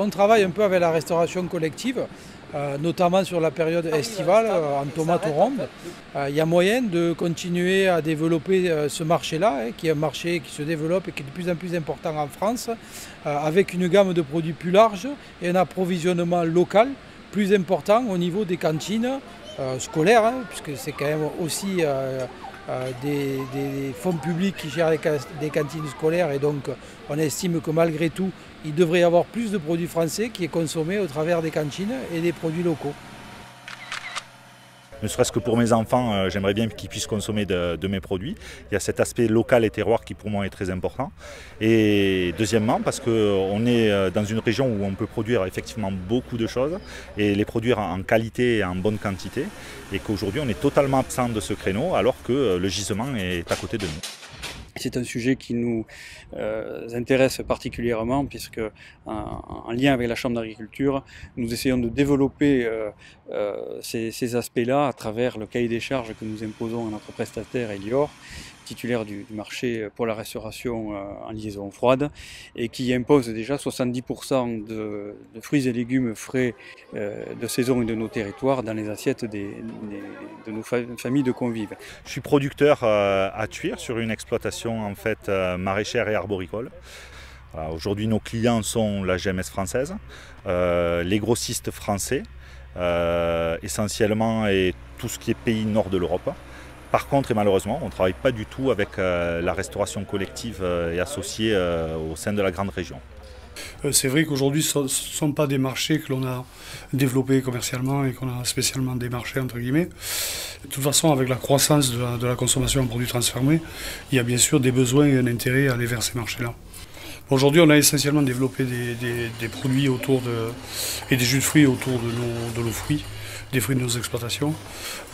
On travaille un peu avec la restauration collective, notamment sur la période estivale, en tomates rondes. Il y a moyen de continuer à développer ce marché-là, qui est un marché qui se développe et qui est de plus en plus important en France, avec une gamme de produits plus large et un approvisionnement local plus important au niveau des cantines scolaires, puisque c'est quand même aussi des fonds publics qui gèrent des cantines scolaires, et donc on estime que malgré tout, il devrait y avoir plus de produits français qui est consommé au travers des cantines et des produits locaux. Ne serait-ce que pour mes enfants, j'aimerais bien qu'ils puissent consommer de mes produits. Il y a cet aspect local et terroir qui pour moi est très important. Et deuxièmement, parce qu'on est dans une région où on peut produire effectivement beaucoup de choses et les produire en qualité et en bonne quantité. Et qu'aujourd'hui on est totalement absent de ce créneau alors que le gisement est à côté de nous. C'est un sujet qui nous intéresse particulièrement puisque, en lien avec la Chambre d'agriculture, nous essayons de développer ces aspects-là à travers le cahier des charges que nous imposons à notre prestataire Elior, titulaire du marché pour la restauration en liaison froide, et qui impose déjà 70% de fruits et légumes frais de saison et de nos territoires dans les assiettes de nos familles de convives. Je suis producteur à Thuir sur une exploitation en fait maraîchère et arboricole. Aujourd'hui nos clients sont la GMS française, les grossistes français essentiellement, et tout ce qui est pays nord de l'Europe. Par contre, et malheureusement, on ne travaille pas du tout avec la restauration collective et associée au sein de la grande région. C'est vrai qu'aujourd'hui, ce ne sont pas des marchés que l'on a développés commercialement et qu'on a spécialement démarchés, entre guillemets. De toute façon, avec la croissance de la consommation en produits transformés, il y a bien sûr des besoins et un intérêt à aller vers ces marchés-là. Aujourd'hui, on a essentiellement développé des produits et des jus de fruits autour de nos fruits, des fruits de nos exploitations.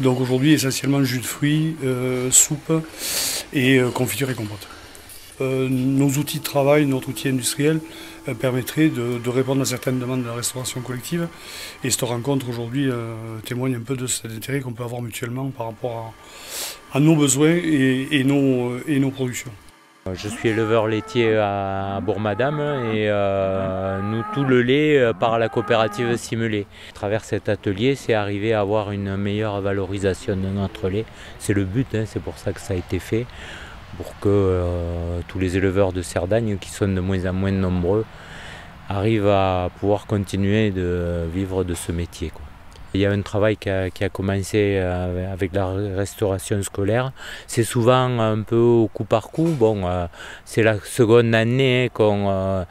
Donc aujourd'hui, essentiellement jus de fruits, soupe et confiture et compote. Nos outils de travail, notre outil industriel permettrait de répondre à certaines demandes de la restauration collective. Et cette rencontre aujourd'hui témoigne un peu de cet intérêt qu'on peut avoir mutuellement par rapport à nos besoins et nos productions. Je suis éleveur laitier à Bourg-Madame et nous, tout le lait par la coopérative Simelé. À travers cet atelier, c'est arrivé à avoir une meilleure valorisation de notre lait. C'est le but, c'est pour ça que ça a été fait, pour que tous les éleveurs de Cerdagne, qui sont de moins en moins nombreux, arrivent à pouvoir continuer de vivre de ce métier, quoi. Il y a un travail qui a commencé avec la restauration scolaire. C'est souvent un peu au coup par coup. Bon, c'est la seconde année qu'on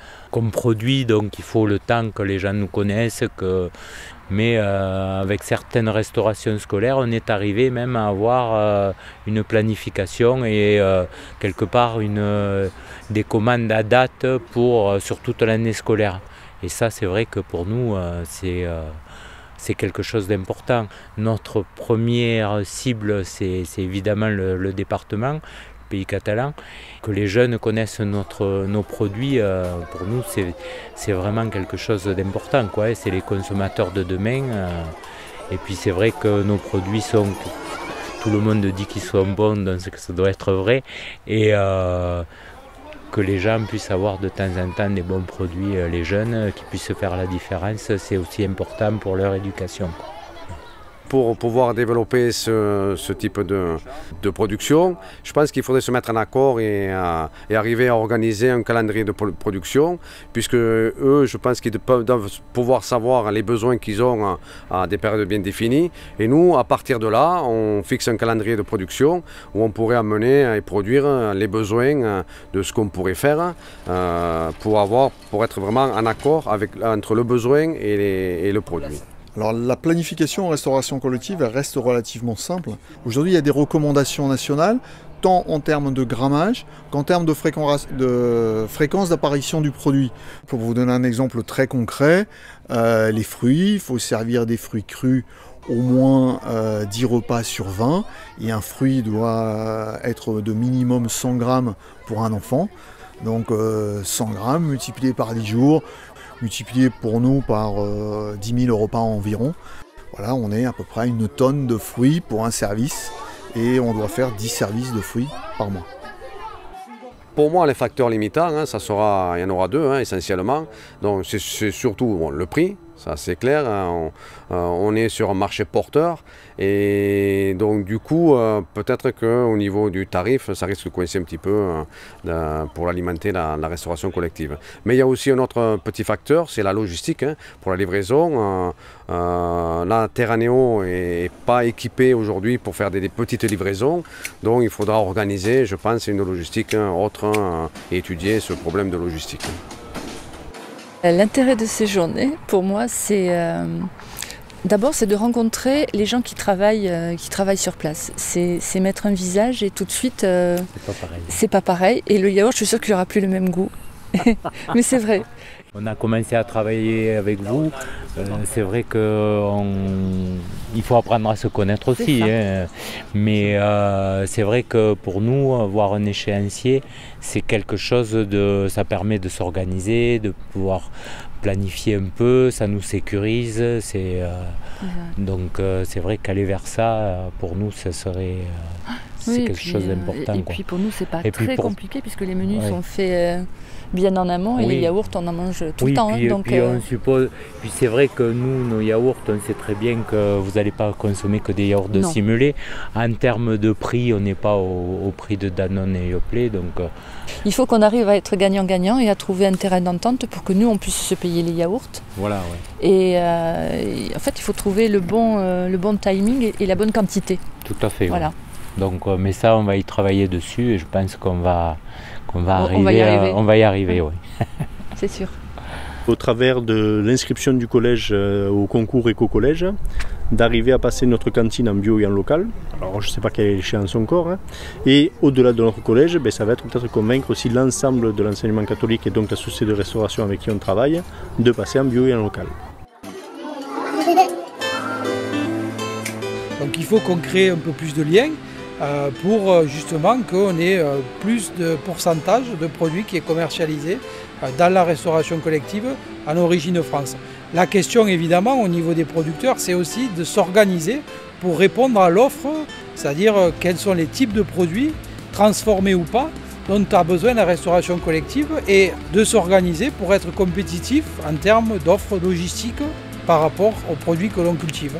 produit, donc il faut le temps que les gens nous connaissent. Mais avec certaines restaurations scolaires, on est arrivé même à avoir une planification et quelque part des commandes à date sur toute l'année scolaire. Et ça, c'est vrai que pour nous, c'est quelque chose d'important. Notre première cible, c'est évidemment le département, le pays catalan. Que les jeunes connaissent nos produits, pour nous, c'est vraiment quelque chose d'important, quoi. C'est les consommateurs de demain. Et puis c'est vrai que nos produits tout le monde dit qu'ils sont bons, donc ça doit être vrai. Et que les gens puissent avoir de temps en temps des bons produits, les jeunes, qui puissent faire la différence, c'est aussi important pour leur éducation. Pour pouvoir développer ce type de production, je pense qu'il faudrait se mettre en accord et arriver à organiser un calendrier de production, puisque eux, je pense qu'ils doivent pouvoir savoir les besoins qu'ils ont à des périodes bien définies. Et nous, à partir de là, on fixe un calendrier de production où on pourrait amener et produire les besoins de ce qu'on pourrait faire pour être vraiment en accord entre le besoin et le produit. Alors la planification en restauration collective elle reste relativement simple. Aujourd'hui il y a des recommandations nationales, tant en termes de grammage qu'en termes de fréquence d'apparition du produit. Pour vous donner un exemple très concret, les fruits, il faut servir des fruits crus au moins 10 repas sur 20 et un fruit doit être de minimum 100 grammes pour un enfant. Donc 100 grammes multiplié par 10 jours, multiplié pour nous par 10 000 repas environ. Voilà, on est à peu près à 1 tonne de fruits pour un service et on doit faire 10 services de fruits par mois. pour moi, les facteurs limitants, hein, il y en aura deux essentiellement. Donc c'est surtout le prix, ça c'est clair. Hein, on est sur un marché porteur et donc du coup, peut-être qu'au niveau du tarif, ça risque de coincer un petit peu pour alimenter la restauration collective. Mais il y a aussi un autre petit facteur, c'est la logistique hein, pour la livraison. Là, Terraneo n'est pas équipé aujourd'hui pour faire des petites livraisons, donc il faudra organiser, je pense, une logistique autre et étudier ce problème de logistique. L'intérêt de ces journées, pour moi, c'est d'abord c'est de rencontrer les gens qui travaillent sur place. C'est mettre un visage et tout de suite, c'est pas pareil. Et le yaourt, je suis sûre qu'il n'aura plus le même goût. Mais c'est vrai. On a commencé à travailler avec vous. C'est vrai qu'il faut apprendre à se connaître aussi. Hein. Mais c'est vrai que pour nous, avoir un échéancier, c'est quelque chose ça permet de s'organiser, de pouvoir planifier un peu, ça nous sécurise. Donc c'est vrai qu'aller vers ça, pour nous, ça serait quelque chose d'important. Et puis pour nous, c'est pas très compliqué puisque les menus sont faits bien en amont et les yaourts, on en mange tout le temps. Puis, donc, on suppose. Puis c'est vrai que nous, nos yaourts, on sait très bien que vous n'allez pas consommer que des yaourts simulés. En termes de prix, on n'est pas au prix de Danone et Yoplait. Donc, il faut qu'on arrive à être gagnant-gagnant et à trouver un terrain d'entente pour que nous, on puisse se payer les yaourts. Voilà, Et en fait, il faut trouver le bon timing et la bonne quantité. Tout à fait. Voilà. Donc, mais ça, on va y travailler dessus et je pense qu'on va y arriver. On va y arriver, oui. C'est sûr. Au travers de l'inscription du collège au concours éco-collège, d'arriver à passer notre cantine en bio et en local. Alors je ne sais pas quelle est l'échéance encore. Hein. Et au-delà de notre collège, ça va être peut-être convaincre aussi l'ensemble de l'enseignement catholique et donc la société de restauration avec qui on travaille, de passer en bio et en local. Donc il faut qu'on crée un peu plus de liens pour justement qu'on ait plus de pourcentage de produits qui est commercialisé dans la restauration collective en origine France. La question évidemment au niveau des producteurs, c'est aussi de s'organiser pour répondre à l'offre, c'est-à-dire quels sont les types de produits, transformés ou pas, dont a besoin la restauration collective et de s'organiser pour être compétitif en termes d'offres logistiques par rapport aux produits que l'on cultive.